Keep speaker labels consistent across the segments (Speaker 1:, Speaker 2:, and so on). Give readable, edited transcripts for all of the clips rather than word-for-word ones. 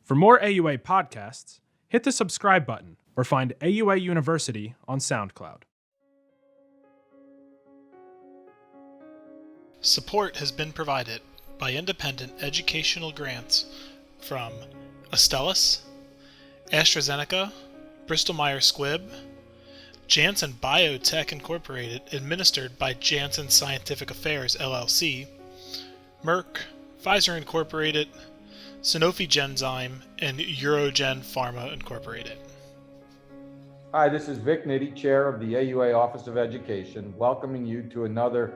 Speaker 1: For more AUA podcasts, hit the subscribe button or find AUA University on SoundCloud.
Speaker 2: Support has been provided by independent educational grants from Astellas, AstraZeneca, Bristol Squibb, Janssen Biotech Incorporated, administered by Janssen Scientific Affairs LLC, Merck, Pfizer Incorporated, Sanofi Genzyme, and UroGen Pharma Incorporated.
Speaker 3: Hi, this is Vic Nitti, Chair of the AUA Office of Education, welcoming you to another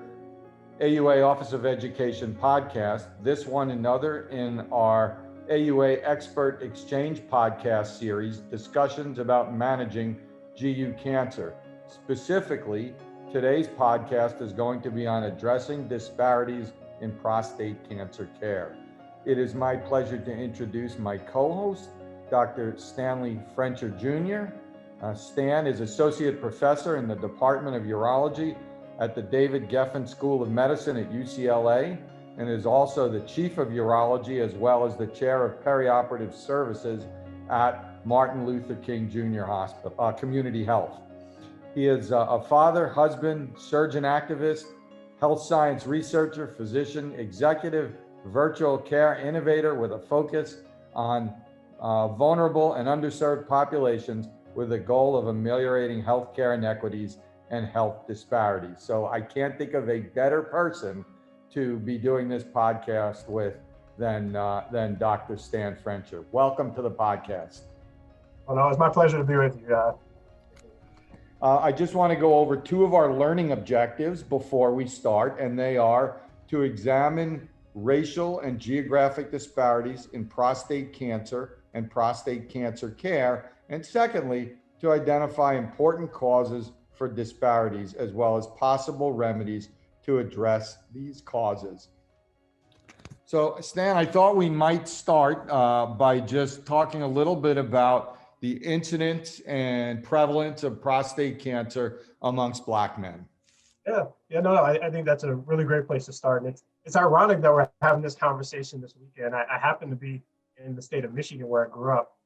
Speaker 3: AUA Office of Education podcast, this one another in our AUA Expert Exchange podcast series, discussions about managing GU cancer. Specifically, today's podcast is going to be on addressing disparities in prostate cancer care. It is my pleasure to introduce my co-host, Dr. Stanley Frencher Jr. Stan is Associate Professor in the Department of Urology at the David Geffen School of Medicine at UCLA, and is also the Chief of Urology as well as the Chair of Perioperative Services at Martin Luther King Jr. Hospital, Community Health. He is a father, husband, surgeon activist, health science researcher, physician, executive, virtual care innovator with a focus on vulnerable and underserved populations with the goal of ameliorating healthcare inequities and health disparities. So I can't think of a better person to be doing this podcast with than Dr. Stan Frencher. Welcome to the podcast.
Speaker 4: Well, no, it's my pleasure to be with you.
Speaker 3: I just want to go over two of our learning objectives before we start, and they are to examine racial and geographic disparities in prostate cancer and prostate cancer care, and secondly, to identify important causes for disparities as well as possible remedies to address these causes. So Stan, I thought we might start by just talking a little bit about the incidence and prevalence of prostate cancer amongst Black men.
Speaker 4: I think that's a really great place to start. And it's ironic that we're having this conversation this weekend. I happen to be in the state of Michigan where I grew up,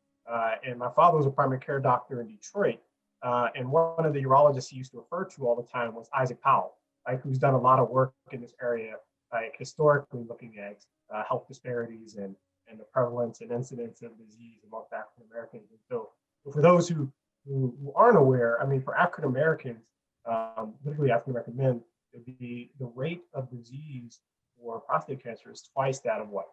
Speaker 4: and my father was a primary care doctor in Detroit. And one of the urologists he used to refer to all the time was Isaac Powell, who's done a lot of work in this area, historically looking at health disparities and the prevalence and incidence of disease amongst African Americans. And so for those who aren't aware, I mean, for African Americans, particularly African American men, the rate of disease for prostate cancer is twice that of whites,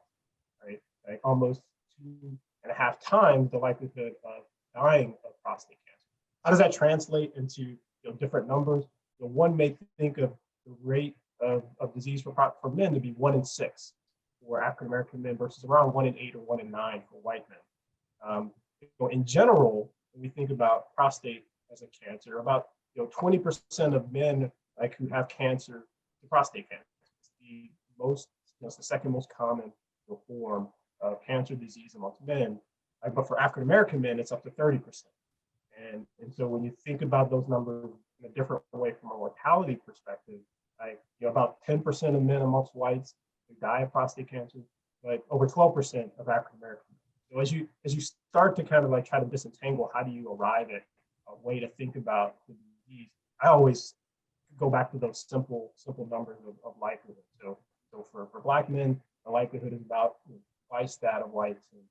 Speaker 4: right? Like almost 2.5 times the likelihood of dying of prostate cancer. How does that translate into different numbers? One may think of the rate of disease for men to be 1 in 6 for African American men versus around 1 in 8 or 1 in 9 for white men. In general, when we think about prostate as a cancer, about 20% of men who have cancer, the prostate cancer, it's the second most common form of cancer disease amongst men. But for African American men, it's up to 30%. And so when you think about those numbers in a different way from a mortality perspective, about 10% of men amongst whites who die of prostate cancer, but over 12% of African Americans. So as you start to kind of try to disentangle, how do you arrive at a way to think about the disease? I always go back to those simple numbers of likelihood. So for Black men, the likelihood is about twice that of whites, and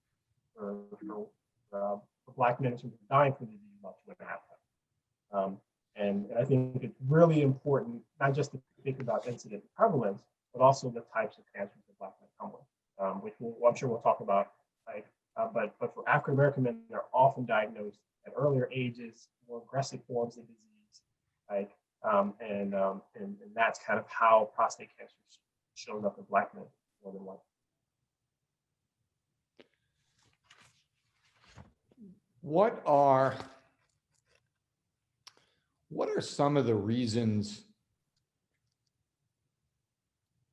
Speaker 4: for Black men in terms of dying from the disease, about 2.5 times. And I think it's really important not just to think about incident prevalence, but also the types of cancers that Black men come with, which I'm sure we'll talk about. But for African American men, they're often diagnosed at earlier ages, more aggressive forms of disease, and that's kind of how prostate cancer shows up in Black men more than white.
Speaker 3: What are some of the reasons?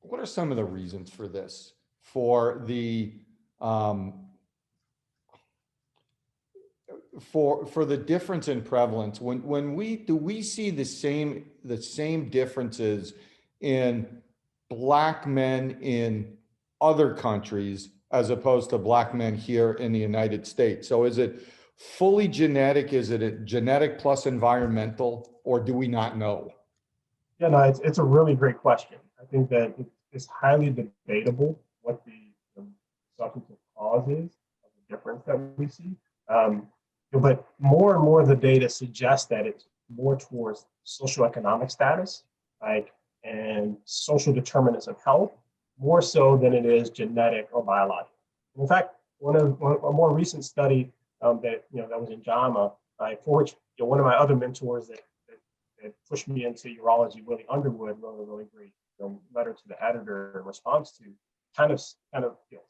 Speaker 3: What are some of the reasons for this? For the for the difference in prevalence, when we see the same differences in Black men in other countries as opposed to Black men here in the United States. So is it fully genetic? Is it a genetic plus environmental, or do we not know?
Speaker 4: Yeah, no, it's a really great question. I think that it's highly debatable what the substantive cause is of the difference that we see. But more and more the data suggests that it's more towards socioeconomic status, like, and social determinants of health, more so than it is genetic or biological. In fact, a more recent study that was in JAMA, for which one of my other mentors that pushed me into urology, Willie Underwood, wrote a really great letter to the editor in response to kind of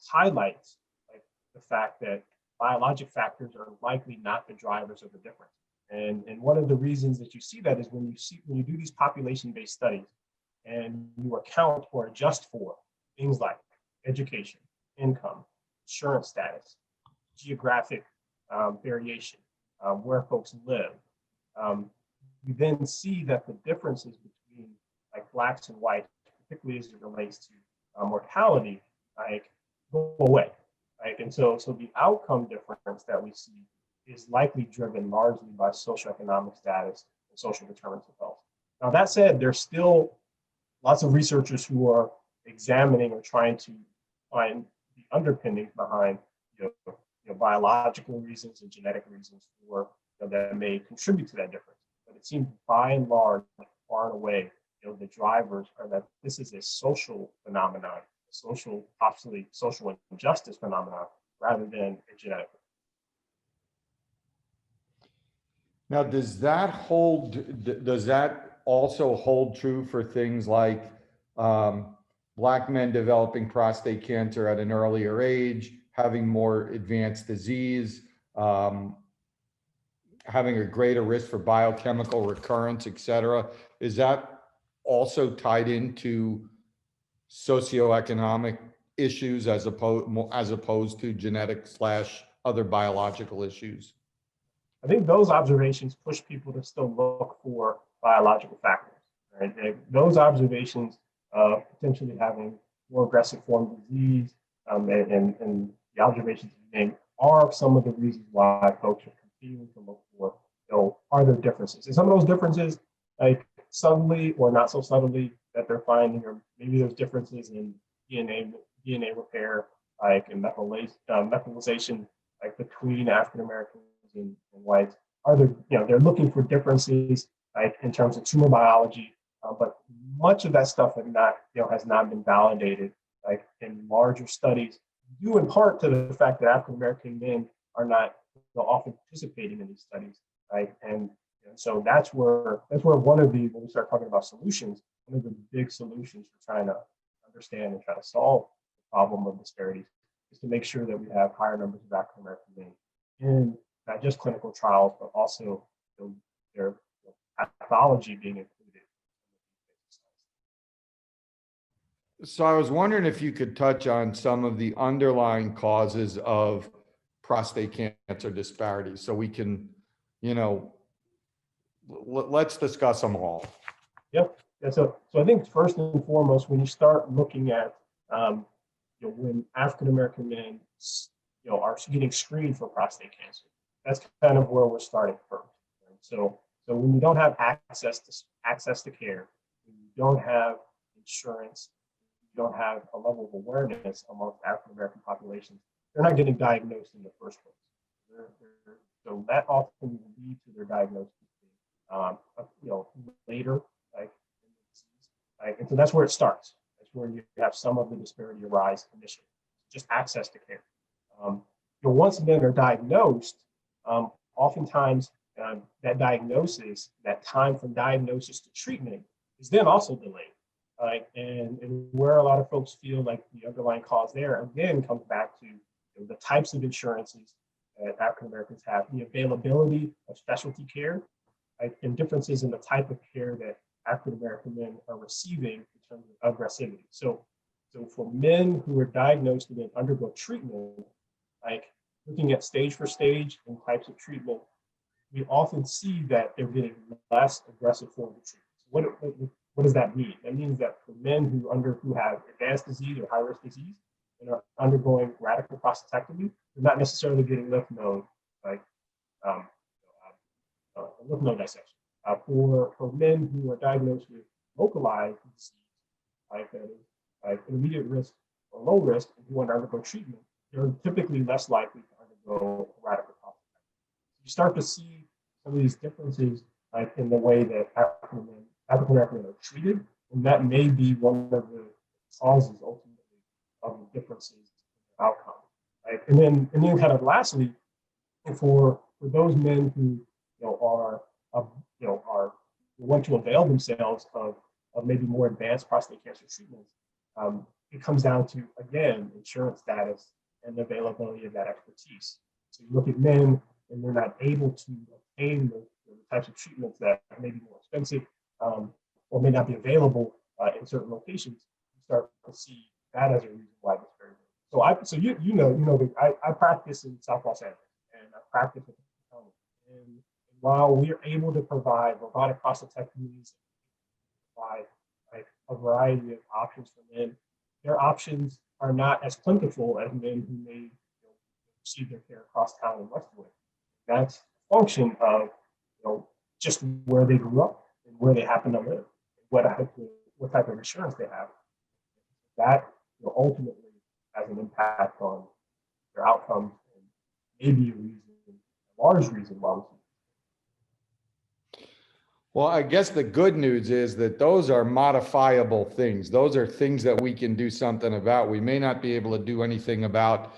Speaker 4: highlights like the fact that biologic factors are likely not the drivers of the difference. And one of the reasons that you see that is when you do these population-based studies and you account or adjust for things like education, income, insurance status, geographic variation, where folks live, you then see that the differences between like Blacks and whites, particularly as it relates to mortality, like go away. Like, and so the outcome difference that we see is likely driven largely by socioeconomic status and social determinants of health. Now, that said, there's still lots of researchers who are examining or trying to find the underpinnings behind biological reasons and genetic reasons for that may contribute to that difference. But it seems by and large, far and away, the drivers are that this is a social phenomenon, possibly social injustice phenomenon, rather than a genetic.
Speaker 3: Now, does that also hold true for things like Black men developing prostate cancer at an earlier age, having more advanced disease, having a greater risk for biochemical recurrence, et cetera? Is that also tied into socioeconomic issues as opposed to genetic / other biological issues?
Speaker 4: I think those observations push people to still look for biological factors. Right? Those observations of potentially having more aggressive form of disease and the observations you made are some of the reasons why folks are continuing to look for, are there differences? And some of those differences, like subtly or not so subtly, that they're finding, or maybe there's differences in DNA repair, like in methylation, like between African Americans and whites. They're looking for differences, like in terms of tumor biology, but much of that stuff has not been validated, like in larger studies, due in part to the fact that African American men are not often participating in these studies, right? And so that's where when we start talking about solutions, one of the big solutions for trying to understand and try to solve the problem of disparities is to make sure that we have higher numbers of African American men in not just clinical trials, but also their pathology being included.
Speaker 3: So I was wondering if you could touch on some of the underlying causes of prostate cancer disparities, so we can, let's discuss them all.
Speaker 4: Yep. Yeah, so I think first and foremost, when you start looking at when African American men are getting screened for prostate cancer, that's kind of where we're starting first. Right? So when you don't have access to care, when you don't have insurance, you don't have a level of awareness amongst African American populations, they're not getting diagnosed in the first place. So that often will lead to their diagnosis later, like in the disease. Right? And so that's where it starts. That's where you have some of the disparity arise initially, just access to care. Once men are diagnosed, oftentimes that diagnosis, that time from diagnosis to treatment, is then also delayed. And where a lot of folks feel like the underlying cause there, again, comes back to the types of insurances that African Americans have, the availability of specialty care, and differences in the type of care that African American men are receiving in terms of aggressivity. So for men who are diagnosed and then undergo treatment, like looking at stage for stage and types of treatment, we often see that they're getting less aggressive forms of treatment. So what does that mean? That means that for men who have advanced disease or high-risk disease, and are undergoing radical prostatectomy, they're not necessarily getting lymph node, like um, lymph node dissection. For men who are diagnosed with localized disease, like that is like intermediate risk or low risk, and who want to undergo treatment, they're typically less likely to undergo radical prostatectomy. You start to see some of these differences, like in the way that African American men are treated, and that may be one of the causes ultimately of the differences in outcome. Right? And then kind of lastly, for those men who are want to avail themselves of maybe more advanced prostate cancer treatments, it comes down to, again, insurance status and the availability of that expertise. So you look at men and they're not able to obtain the types of treatments that may be more expensive or may not be available in certain locations. You start to see that as a reason why this very good. So I practice in South Los Angeles, and I practice with the county. And while we are able to provide robotic prostatectomies, provide like a variety of options for men, their options are not as plentiful as men who may receive their care across town in Westwood. That's a function of just where they grew up and where they happen to live, what type of insurance they have. That ultimately has an impact on their outcomes and maybe a large reason why we see.
Speaker 3: Well, I guess the good news is that those are modifiable things. Those are things that we can do something about. We may not be able to do anything about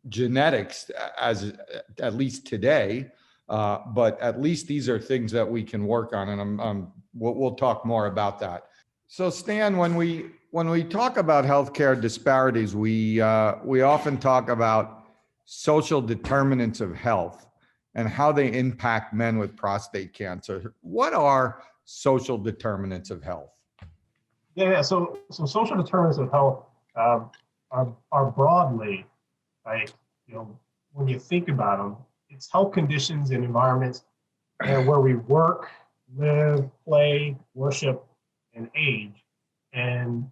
Speaker 3: genetics at least today, but at least these are things that we can work on, and we'll talk more about that. So Stan, when we talk about healthcare disparities, we often talk about social determinants of health and how they impact men with prostate cancer. What are social determinants of health?
Speaker 4: Yeah. So social determinants of health are broadly, like, when you think about them, it's health conditions and environments where we work, live, play, worship, and age, and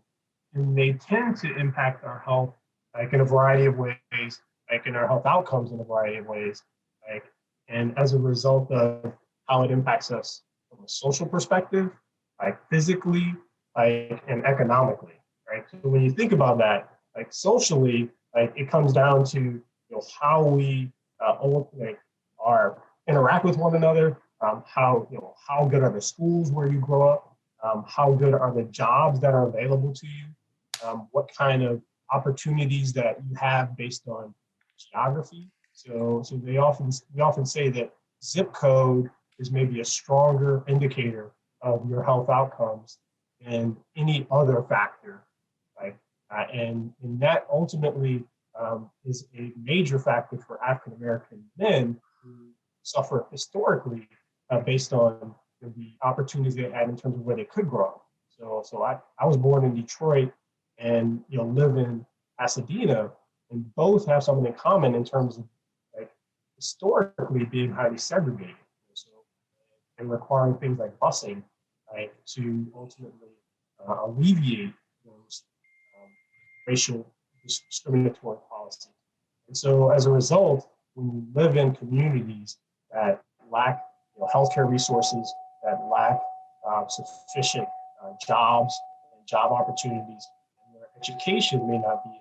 Speaker 4: they tend to impact our health, like in a variety of ways, like in our health outcomes in a variety of ways, like, and as a result of how it impacts us from a social perspective, like physically, like, and economically, right? So when you think about that, like socially, like it comes down to how we interact with one another, how good are the schools where you grow up, how good are the jobs that are available to you, what kind of opportunities that you have based on geography. So we often say that zip code is maybe a stronger indicator of your health outcomes than any other factor, right? And that ultimately is a major factor for African American men who suffer historically based on the opportunities they had in terms of where they could grow up. So I was born in Detroit and live in Pasadena, and both have something in common in terms of like historically being highly segregated, and requiring things like busing, right, to ultimately alleviate those racial discriminatory policies. And so as a result, when you live in communities that lack healthcare resources, that lack sufficient jobs and job opportunities, and where education may not be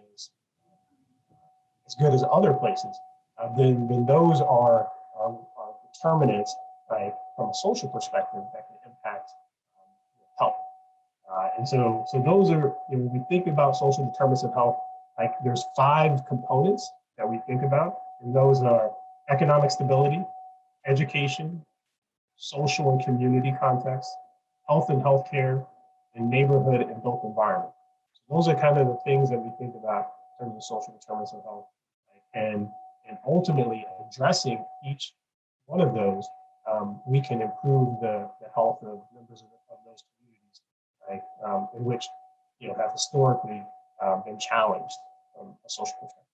Speaker 4: as good as other places, then those are determinants, right, from a social perspective that can impact health. And so those are, when we think about social determinants of health, like there's 5 components that we think about, and those are economic stability, education, social and community context, health and healthcare, and neighborhood and built environment. So those are kind of the things that we think about in terms of social determinants of health. And ultimately addressing each one of those, we can improve the health of members of those communities, right, in which have historically been challenged from a social perspective.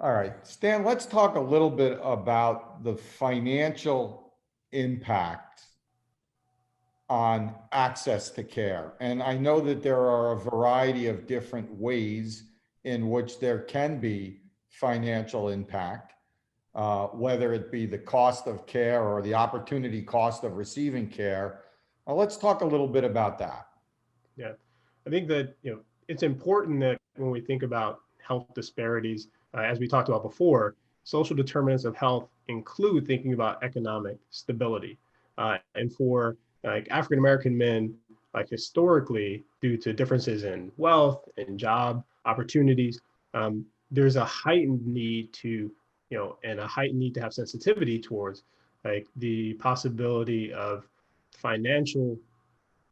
Speaker 3: All right, Stan, let's talk a little bit about the financial impact on access to care. And I know that there are a variety of different ways in which there can be financial impact, whether it be the cost of care or the opportunity cost of receiving care. Let's talk a little bit about that.
Speaker 4: Yeah, I think that it's important that when we think about health disparities, as we talked about before, social determinants of health include thinking about economic stability. And for like African American men, like historically, due to differences in wealth and job opportunities, there's a heightened need to, and a heightened need to have sensitivity towards like the possibility of financial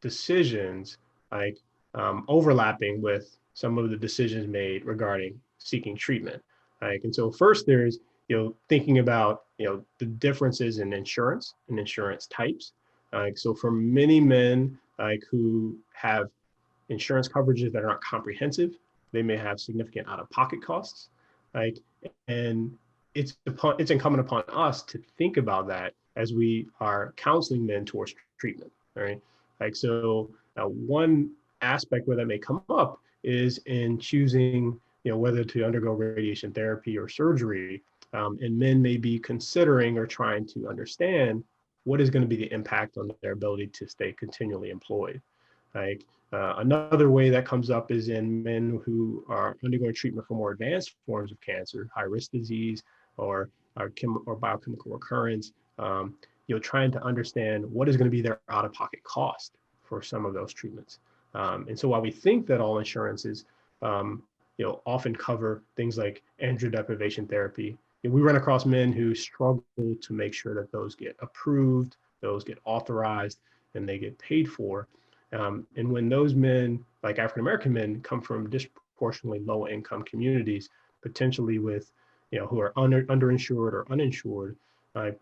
Speaker 4: decisions like overlapping with some of the decisions made regarding seeking treatment. Like, and so first there's, thinking about, the differences in insurance and insurance types. Like, so for many men like who have insurance coverages that are not comprehensive, they may have significant out-of-pocket costs. Like, and it's incumbent upon us to think about that as we are counseling men towards treatment. Right. Like, so one aspect where that may come up is in choosing, whether to undergo radiation therapy or surgery. And men may be considering or trying to understand what is going to be the impact on their ability to stay continually employed. Like, another way that comes up is in men who are undergoing treatment for more advanced forms of cancer, high risk disease, or biochemical recurrence. Trying to understand what is going to be their out-of-pocket cost for some of those treatments. And so while we think that all insurances, often cover things like androgen deprivation therapy, we run across men who struggle to make sure that those get approved, those get authorized, and they get paid for. And when those men, like African American men, come from disproportionately low income communities, potentially with, who are underinsured or uninsured,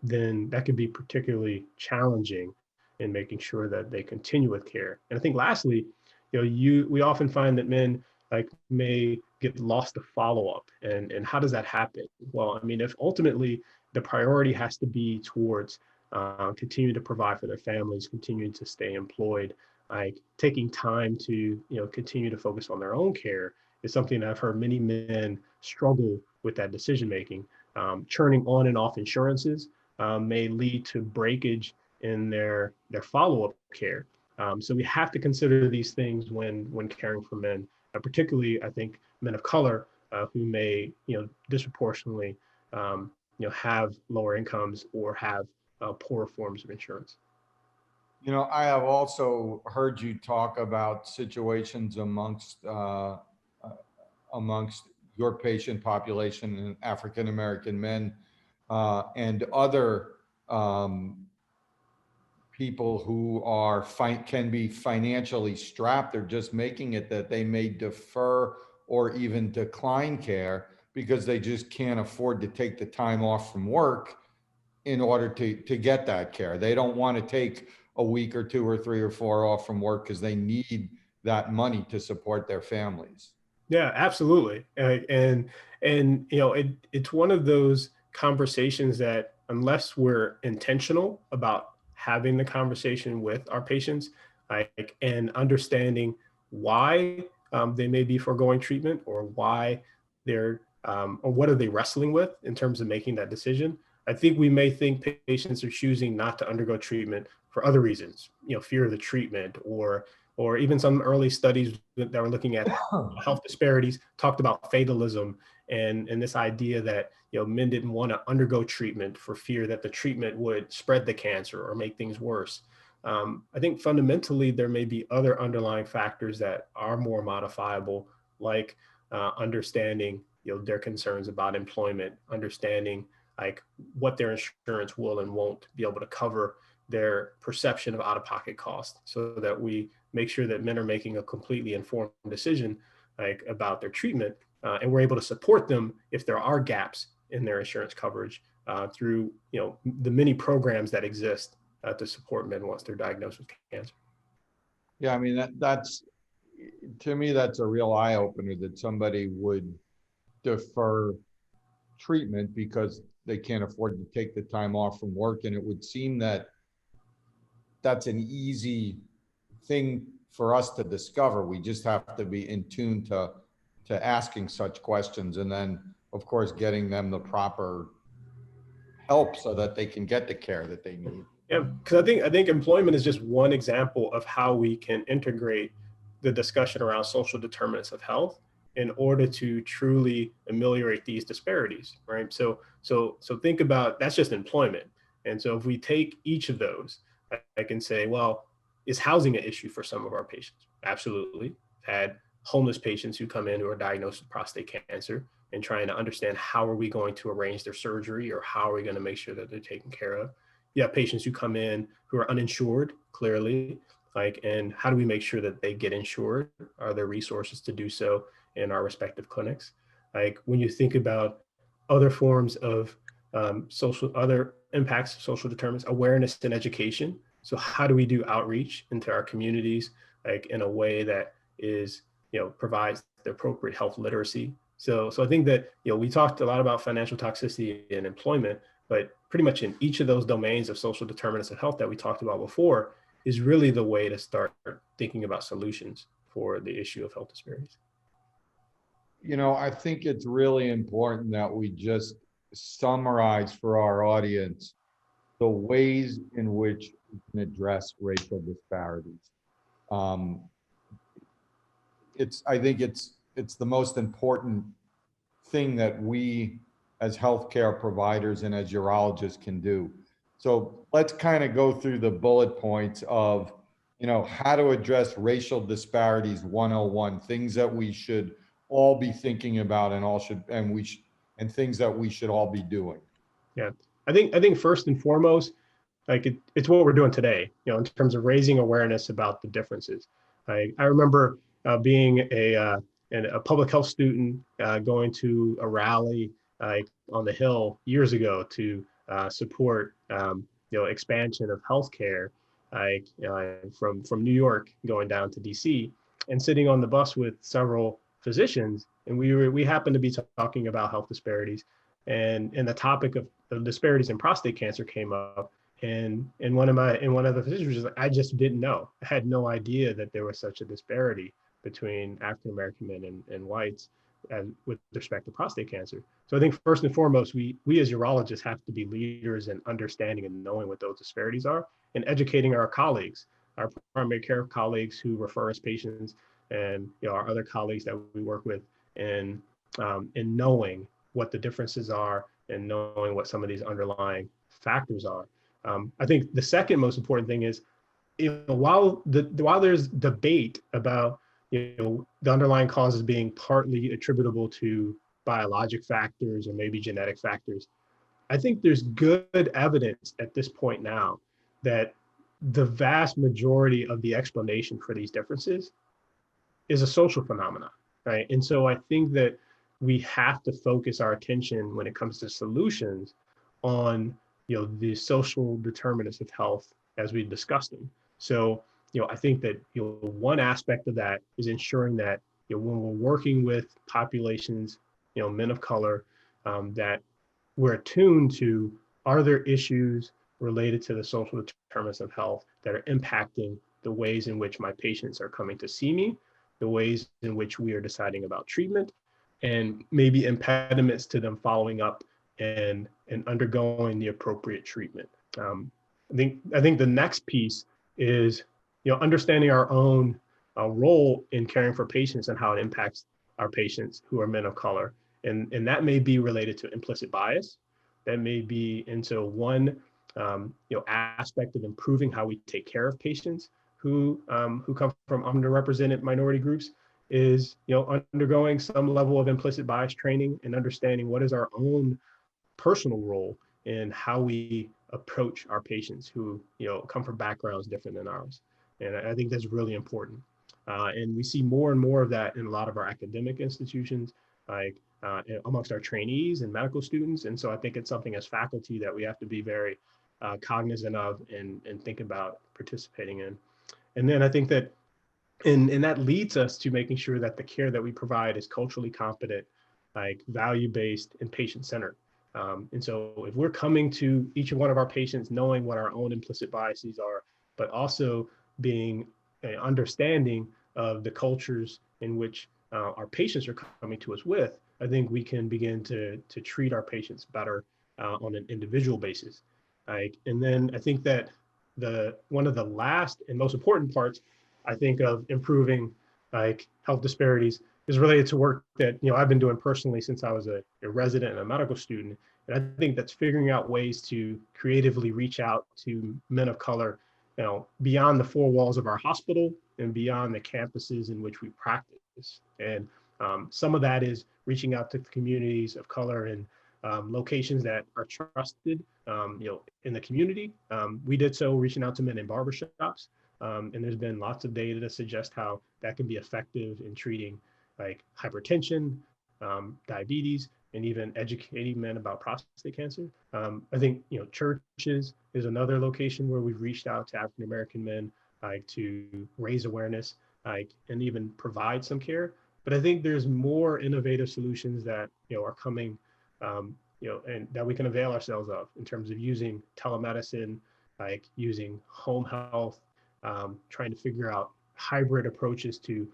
Speaker 4: then that could be particularly challenging in making sure that they continue with care. And I think lastly, we often find that men like may get lost to follow up. And how does that happen? Well, I mean, if ultimately the priority has to be towards continuing to provide for their families, continuing to stay employed, like taking time to, continue to focus on their own care is something that I've heard many men struggle with that decision making. Churning on and off insurances may lead to breakage in their follow-up care. So we have to consider these things when caring for men, particularly I think men of color who may disproportionately have lower incomes or have poorer forms of insurance.
Speaker 3: I have also heard you talk about situations amongst your patient population and African American men and other people who can be financially strapped. They're just making it that they may defer or even decline care because they just can't afford to take the time off from work in order to get that care. They don't want to take a week or 2 or 3 or 4 off from work because they need that money to support their families.
Speaker 4: Yeah, absolutely. And it's one of those conversations that unless we're intentional about having the conversation with our patients, like, and understanding why they may be foregoing treatment or why they're or what are they wrestling with in terms of making that decision. I think we may think patients are choosing not to undergo treatment for other reasons, fear of the treatment, or even some early studies that were looking at health disparities talked about fatalism and this idea that men didn't want to undergo treatment for fear that the treatment would spread the cancer or make things worse. I think fundamentally there may be other underlying factors that are more modifiable, like understanding their concerns about employment, understanding like what their insurance will and won't be able to cover, their perception of out-of-pocket cost, so that we make sure that men are making a completely informed decision like about their treatment, and we're able to support them if there are gaps in their insurance coverage through the many programs that exist to support men once they're diagnosed with cancer.
Speaker 3: Yeah, I mean that's to me that's a real eye opener that somebody would defer treatment because they can't afford to take the time off from work, and it would seem that that's an easy thing for us to discover. We just have to be in tune to asking such questions, and then of course getting them the proper help so that they can get the care that they need.
Speaker 4: Yeah, because I think employment is just one example of how we can integrate the discussion around social determinants of health in order to truly ameliorate these disparities, right? So think about, that's just employment. And so if we take each of those, I can say, well, is housing an issue for some of our patients? Absolutely. Had homeless patients who come in who are diagnosed with prostate cancer and trying to understand how are we going to arrange their surgery, or how are we going to make sure that they're taken care of. You have patients who come in who are uninsured, clearly, and how do we make sure that they get insured? Are there resources to do so in our respective clinics? When you think about other forms of other impacts of social determinants, awareness and education. So how do we do outreach into our communities, in a way that is, provides the appropriate health literacy? So I think that, we talked a lot about financial toxicity and employment, but pretty much in each of those domains of social determinants of health that we talked about before is really the way to start thinking about solutions for the issue of health disparities.
Speaker 3: I think it's really important that we just summarize for our audience the ways in which we can address racial disparities. I think it's the most important thing that we as healthcare providers and as urologists can do. So let's kind of go through the bullet points of, how to address racial disparities 101, things that we should all be thinking about and things that we should all be doing.
Speaker 4: Yeah, I think first and foremost, it's what we're doing today, in terms of raising awareness about the differences. I remember being a public health student, going to a rally on the Hill years ago to support expansion of healthcare, from New York going down to DC, and sitting on the bus with several physicians, and we happened to be talking about health disparities, and the topic of the disparities in prostate cancer came up, and one of the physicians was like, I just didn't know. I had no idea that there was such a disparity between African American men and whites with respect to prostate cancer. So I think first and foremost, we as urologists have to be leaders in understanding and knowing what those disparities are, and educating our colleagues, our primary care colleagues who refer us patients, and our other colleagues that we work with, in knowing what the differences are and knowing what some of these underlying factors are. I think the second most important thing is, while there's debate about the underlying causes being partly attributable to biologic factors or maybe genetic factors, I think there's good evidence at this point now that the vast majority of the explanation for these differences is a social phenomenon, right? And so I think that we have to focus our attention when it comes to solutions on the social determinants of health as we discussed them. So I think that one aspect of that is ensuring that when we're working with populations, men of color, that we're attuned to, are there issues related to the social determinants of health that are impacting the ways in which my patients are coming to see me, the ways in which we are deciding about treatment, and maybe impediments to them following up and undergoing the appropriate treatment. I think the next piece is understanding our own role in caring for patients and how it impacts our patients who are men of color, and that may be related to implicit bias. That may be into one aspect of improving how we take care of patients who come from underrepresented minority groups, is undergoing some level of implicit bias training and understanding what is our own personal role in how we approach our patients who come from backgrounds different than ours. And I think that's really important. And we see more and more of that in a lot of our academic institutions, amongst our trainees and medical students. And so I think it's something as faculty that we have to be very cognizant of and think about participating in. And then I think that, and that leads us to making sure that the care that we provide is culturally competent, value-based and patient-centered. And so if we're coming to each one of our patients knowing what our own implicit biases are,
Speaker 5: but also being understanding of the cultures in which our patients are coming to us with, I think we can begin to treat our patients better on an individual basis. And then I think that one of the last and most important parts, I think, of improving health disparities is related to work that I've been doing personally since I was a resident and a medical student. And I think that's figuring out ways to creatively reach out to men of color, beyond the four walls of our hospital and beyond the campuses in which we practice. And some of that is reaching out to communities of color and locations that are trusted, in the community. We did so reaching out to men in barbershops, and there's been lots of data to suggest how that can be effective in treating hypertension, diabetes, and even educating men about prostate cancer. I think churches is another location where we've reached out to African American men to raise awareness, and even provide some care. But I think there's more innovative solutions that are coming, and that we can avail ourselves of in terms of using telemedicine, using home health, trying to figure out hybrid approaches to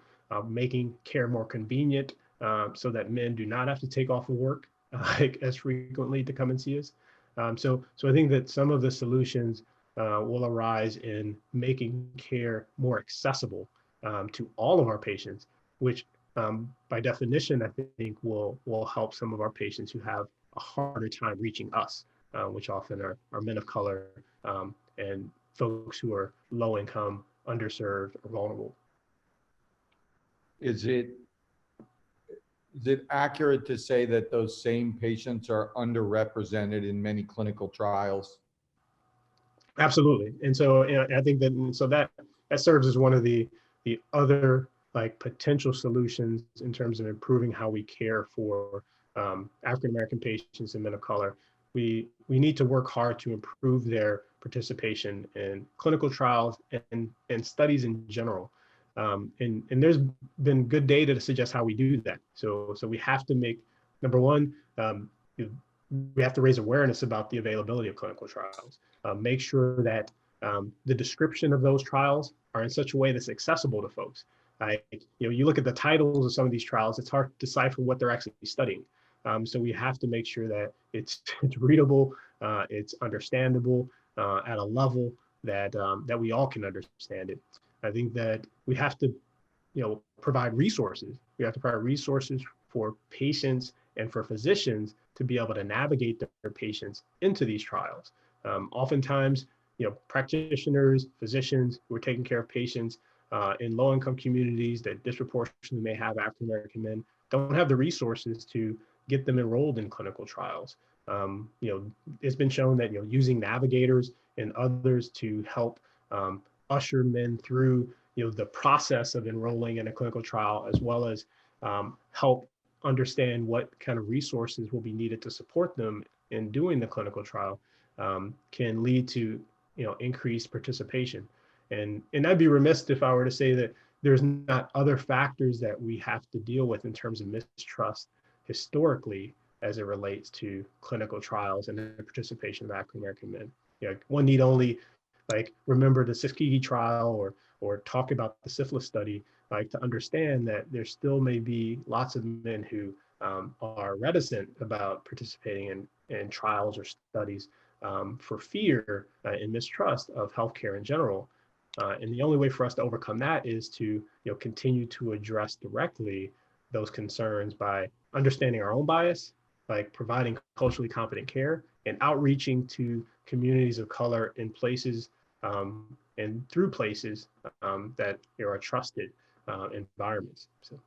Speaker 5: making care more convenient, so that men do not have to take off of work as frequently to come and see us. So I think that some of the solutions will arise in making care more accessible to all of our patients, which by definition, I think will help some of our patients who have a harder time reaching us, which often are men of color and folks who are low income, underserved, or vulnerable.
Speaker 3: Is it accurate to say that those same patients are underrepresented in many clinical trials?
Speaker 5: Absolutely. And so I think that serves as one of the other potential solutions in terms of improving how we care for African American patients and men of color. We need to work hard to improve their participation in clinical trials and studies in general. And there's been good data to suggest how we do that. So we have to make, number one, we have to raise awareness about the availability of clinical trials. Make sure that the description of those trials are in such a way that's accessible to folks. You look at the titles of some of these trials, it's hard to decipher what they're actually studying. So we have to make sure that it's readable, it's understandable at a level that we all can understand it. I think that we have to, provide resources. We have to provide resources for patients and for physicians to be able to navigate their patients into these trials. Oftentimes, practitioners, physicians who are taking care of patients in low-income communities that disproportionately may have African American men don't have the resources to get them enrolled in clinical trials. It's been shown that using navigators and others to help usher men through the process of enrolling in a clinical trial, as well as help understand what kind of resources will be needed to support them in doing the clinical trial, can lead to increased participation. And I'd be remiss if I were to say that there's not other factors that we have to deal with in terms of mistrust historically as it relates to clinical trials and the participation of African American men. One need only remember the Tuskegee trial or talk about the syphilis study, to understand that there still may be lots of men who are reticent about participating in trials or studies for fear and mistrust of healthcare in general. And the only way for us to overcome that is to continue to address directly those concerns by understanding our own bias, providing culturally competent care, and outreaching to communities of color in places and through places that are trusted environments.
Speaker 3: So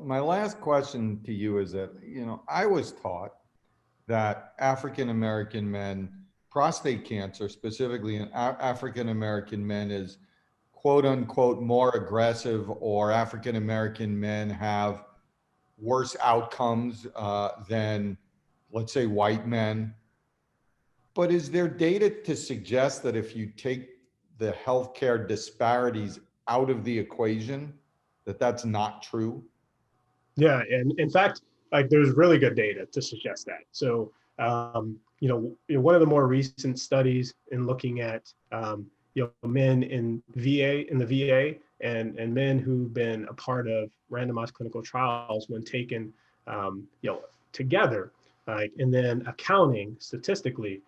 Speaker 3: my last question to you is that, I was taught that African American men, prostate cancer specifically in African American men, is quote unquote more aggressive, or African American men have worse outcomes than, let's say, white men. But is there data to suggest that if you take the healthcare disparities out of the equation, that that's not true?
Speaker 5: Yeah, and in fact, there's really good data to suggest that. So, one of the more recent studies in looking at men in the VA and men who've been a part of randomized clinical trials when taken together, and then accounting statistically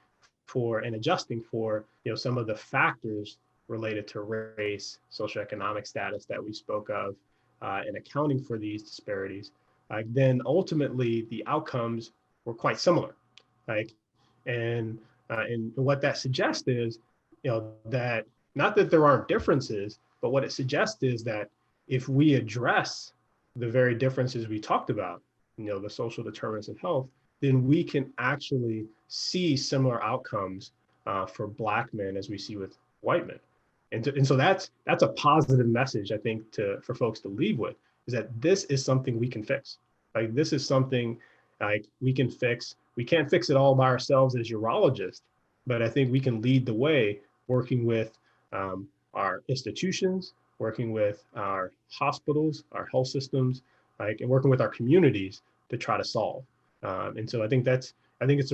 Speaker 5: for and adjusting for some of the factors related to race, socioeconomic status that we spoke of, and accounting for these disparities, then ultimately the outcomes were quite similar. And what that suggests is, that not that there aren't differences, but what it suggests is that if we address the very differences we talked about, the social determinants of health, then we can actually see similar outcomes for Black men as we see with white men. And so that's a positive message, I think, for folks to leave with, is that this is something we can fix. This is something we can fix. We can't fix it all by ourselves as urologists, but I think we can lead the way working with our institutions, working with our hospitals, our health systems, and working with our communities to try to solve. And so I think it's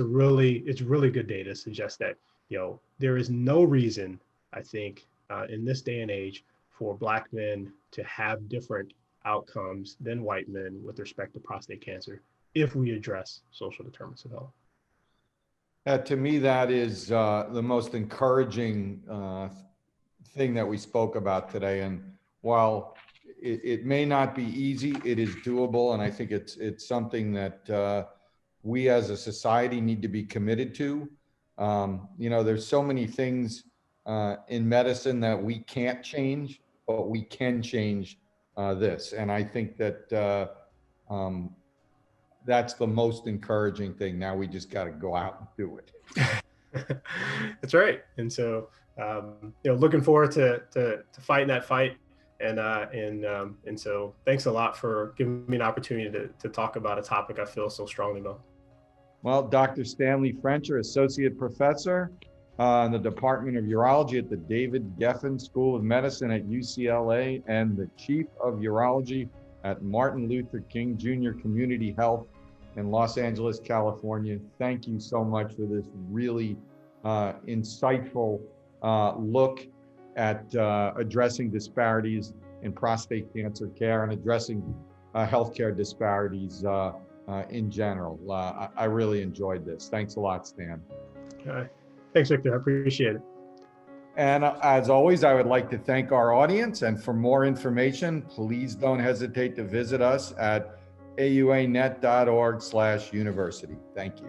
Speaker 5: really good data to suggest that there is no reason, I think, in this day and age for Black men to have different outcomes than white men with respect to prostate cancer if we address social determinants of health.
Speaker 3: To me, that is the most encouraging thing that we spoke about today. And while it may not be easy, it is doable. And I think it's something that we as a society need to be committed to. There's so many things in medicine that we can't change, but we can change this. And I think that that's the most encouraging thing. Now we just got to go out and do it.
Speaker 5: That's right. And so, looking forward to fighting that fight. And so thanks a lot for giving me an opportunity to talk about a topic I feel so strongly about.
Speaker 3: Well, Dr. Stanley Frencher, Associate Professor in the Department of Urology at the David Geffen School of Medicine at UCLA and the Chief of Urology at Martin Luther King Jr. Community Health in Los Angeles, California. Thank you so much for this really insightful look at addressing disparities in prostate cancer care and addressing healthcare disparities in general. I really enjoyed this. Thanks a lot, Stan.
Speaker 5: Thanks, Victor. I appreciate it.
Speaker 3: And as always, I would like to thank our audience. And for more information, please don't hesitate to visit us at auanet.org/university. Thank you.